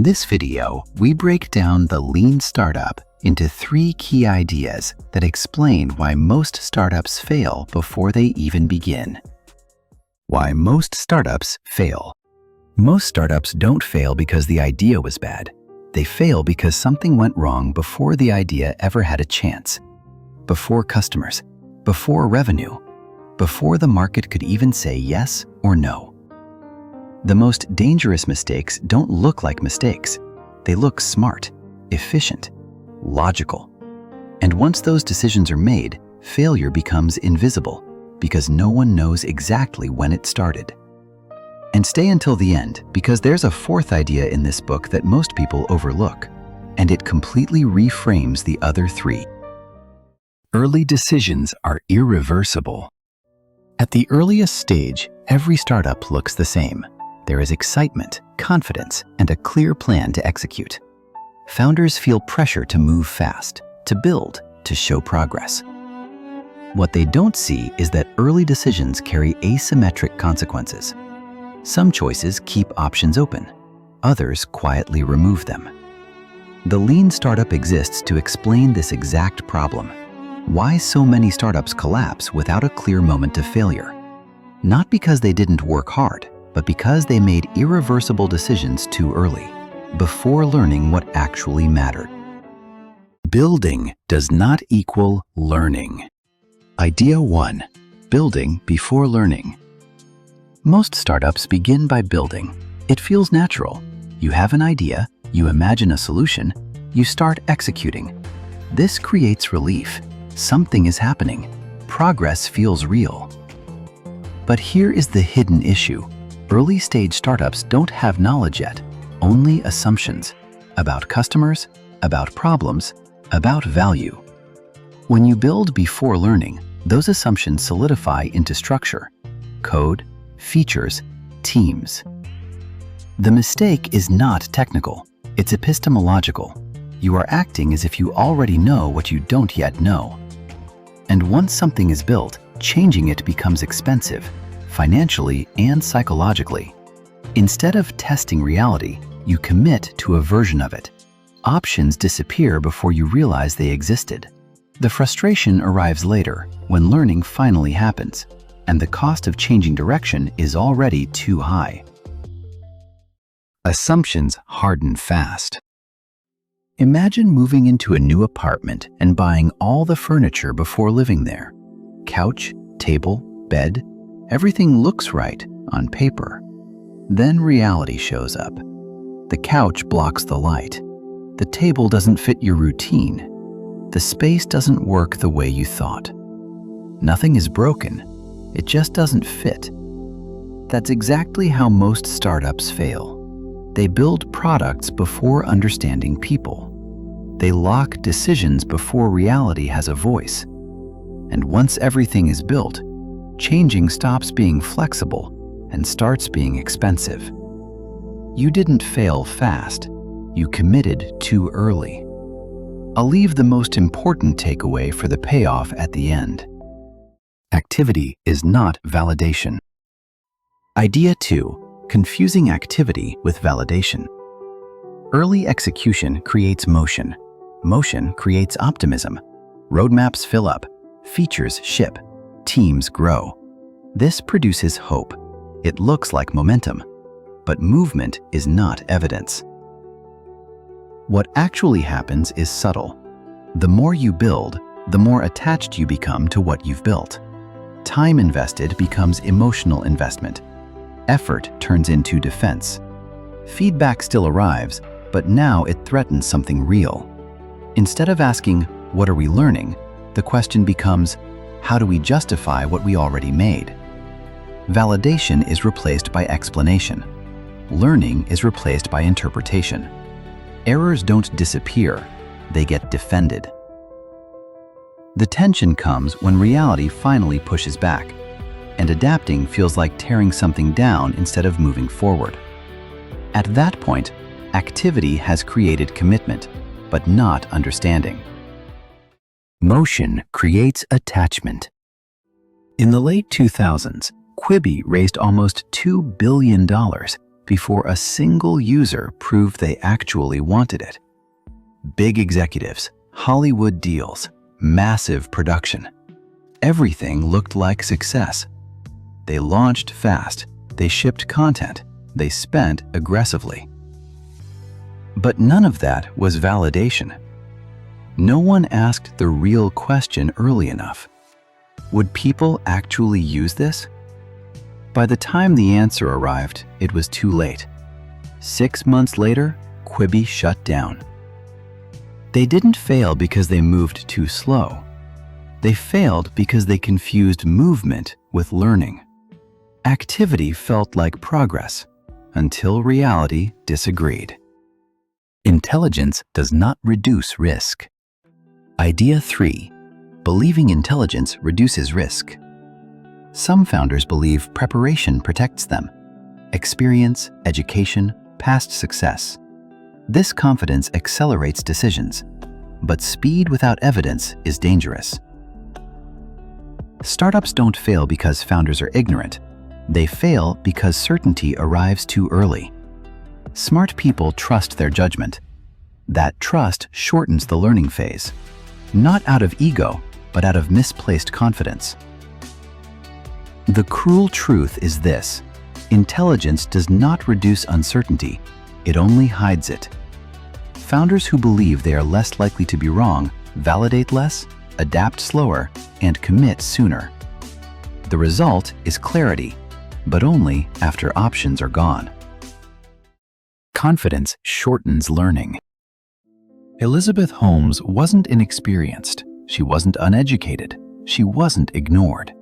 In this video, we break down the lean startup into 3 key ideas that explain why most startups fail before they even begin. Why most startups fail. Most startups don't fail because the idea was bad. They fail because something went wrong before the idea ever had a chance. Before customers, before revenue, before the market could even say yes or no. The most dangerous mistakes don't look like mistakes. They look smart, efficient, logical. And once those decisions are made, failure becomes invisible because no one knows exactly when it started. And stay until the end, because there's a 4th idea in this book that most people overlook, and it completely reframes the other 3. Early decisions are irreversible. At the earliest stage, every startup looks the same. There is excitement, confidence, and a clear plan to execute. Founders feel pressure to move fast, to build, to show progress. What they don't see is that early decisions carry asymmetric consequences. Some choices keep options open, others quietly remove them. The lean startup exists to explain this exact problem. Why so many startups collapse without a clear moment of failure? Not because they didn't work hard, but because they made irreversible decisions too early, before learning what actually mattered. Building does not equal learning. Idea 1. Building before learning. Most startups begin by building. It feels natural. You have an idea, you imagine a solution, you start executing. This creates relief. Something is happening. Progress feels real. But here is the hidden issue. Early-stage startups don't have knowledge yet, only assumptions about customers, about problems, about value. When you build before learning, those assumptions solidify into structure, code, features, teams. The mistake is not technical, it's epistemological. You are acting as if you already know what you don't yet know. And once something is built, changing it becomes expensive, financially and psychologically. Instead of testing reality, you commit to a version of it. Options disappear before you realize they existed. The frustration arrives later, when learning finally happens, and the cost of changing direction is already too high. Assumptions harden fast. Imagine moving into a new apartment and buying all the furniture before living there. Couch, table, bed, everything looks right on paper. Then reality shows up. The couch blocks the light. The table doesn't fit your routine. The space doesn't work the way you thought. Nothing is broken. It just doesn't fit. That's exactly how most startups fail. They build products before understanding people. They lock decisions before reality has a voice. And once everything is built, changing stops being flexible and starts being expensive. You didn't fail fast. You committed too early. I'll leave the most important takeaway for the payoff at the end. Activity is not validation. Idea 2. Confusing activity with validation. Early execution creates motion. Motion creates optimism. Roadmaps fill up. Features ship. Teams grow. This produces hope. It looks like momentum, but movement is not evidence. What actually happens is subtle. The more you build, the more attached you become to what you've built. Time invested becomes emotional investment. Effort turns into defense. Feedback still arrives, but now it threatens something real. Instead of asking, "What are we learning?" the question becomes, "How do we justify what we already made?" Validation is replaced by explanation. Learning is replaced by interpretation. Errors don't disappear, they get defended. The tension comes when reality finally pushes back, and adapting feels like tearing something down instead of moving forward. At that point, activity has created commitment, but not understanding. Motion creates attachment. In the late 2000s, Quibi raised almost $2 billion before a single user proved they actually wanted it. Big executives, Hollywood deals, massive production. Everything looked like success. They launched fast, they shipped content, they spent aggressively. But none of that was validation. No one asked the real question early enough. Would people actually use this? By the time the answer arrived, it was too late. 6 months later, Quibi shut down. They didn't fail because they moved too slow. They failed because they confused movement with learning. Activity felt like progress until reality disagreed. Intelligence does not reduce risk. Idea 3. Believing intelligence reduces risk. Some founders believe preparation protects them. Experience, education, past success. This confidence accelerates decisions, but speed without evidence is dangerous. Startups don't fail because founders are ignorant. They fail because certainty arrives too early. Smart people trust their judgment. That trust shortens the learning phase, not out of ego, but out of misplaced confidence. The cruel truth is this: intelligence does not reduce uncertainty, it only hides it. Founders who believe they are less likely to be wrong validate less, adapt slower, and commit sooner. The result is clarity, but only after options are gone. Confidence shortens learning. Elizabeth Holmes wasn't inexperienced. She wasn't uneducated. She wasn't ignored.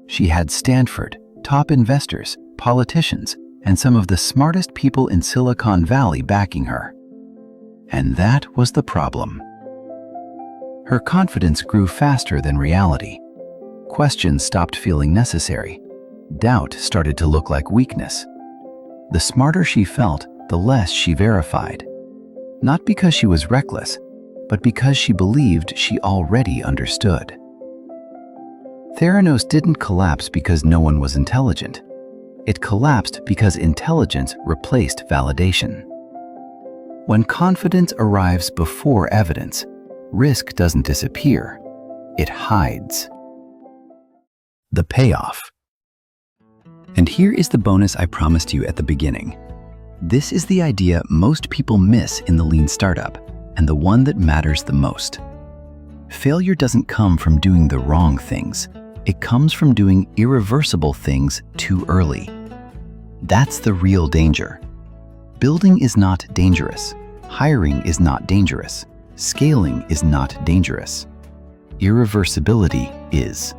She had Stanford, top investors, politicians, and some of the smartest people in Silicon Valley backing her. And that was the problem. Her confidence grew faster than reality. Questions stopped feeling necessary. Doubt started to look like weakness. The smarter she felt, the less she verified. Not because she was reckless, but because she believed she already understood. Theranos didn't collapse because no one was intelligent. It collapsed because intelligence replaced validation. When confidence arrives before evidence, risk doesn't disappear, it hides. The payoff. And here is the bonus I promised you at the beginning. This is the idea most people miss in the lean startup, and the one that matters the most. Failure doesn't come from doing the wrong things. It comes from doing irreversible things too early. That's the real danger. Building is not dangerous. Hiring is not dangerous. Scaling is not dangerous. Irreversibility is.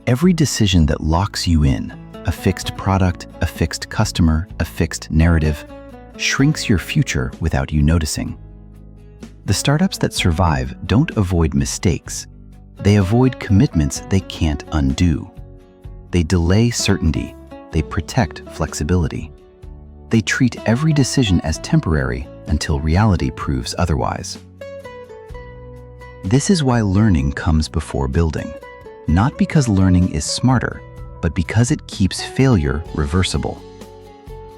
Every decision that locks you in, a fixed product, a fixed customer, a fixed narrative, shrinks your future without you noticing. The startups that survive don't avoid mistakes. They avoid commitments they can't undo. They delay certainty. They protect flexibility. They treat every decision as temporary until reality proves otherwise. This is why learning comes before building. Not because learning is smarter, but because it keeps failure reversible.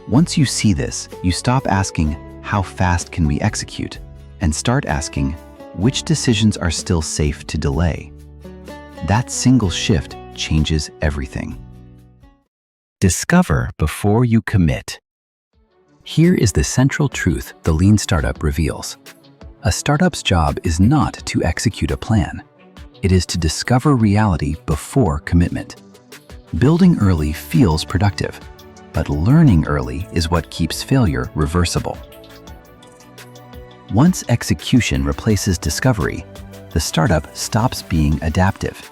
Once you see this, you stop asking, how fast can we execute? And start asking, which decisions are still safe to delay? That single shift changes everything. Discover before you commit. Here is the central truth the lean startup reveals. A startup's job is not to execute a plan. It is to discover reality before commitment. Building early feels productive, but learning early is what keeps failure reversible. Once execution replaces discovery, the startup stops being adaptive.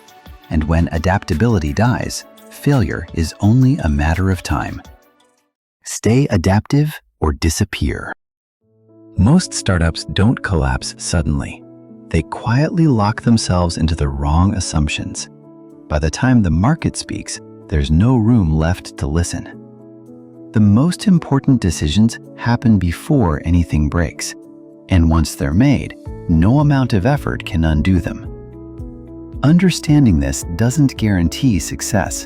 And when adaptability dies, failure is only a matter of time. Stay adaptive or disappear. Most startups don't collapse suddenly. They quietly lock themselves into the wrong assumptions. By the time the market speaks, there's no room left to listen. The most important decisions happen before anything breaks, and once they're made, no amount of effort can undo them. Understanding this doesn't guarantee success,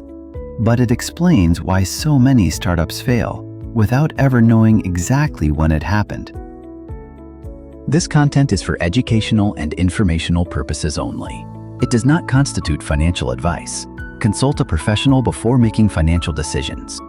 but it explains why so many startups fail. without ever knowing exactly when it happened. This content is for educational and informational purposes only. It does not constitute financial advice. Consult a professional before making financial decisions.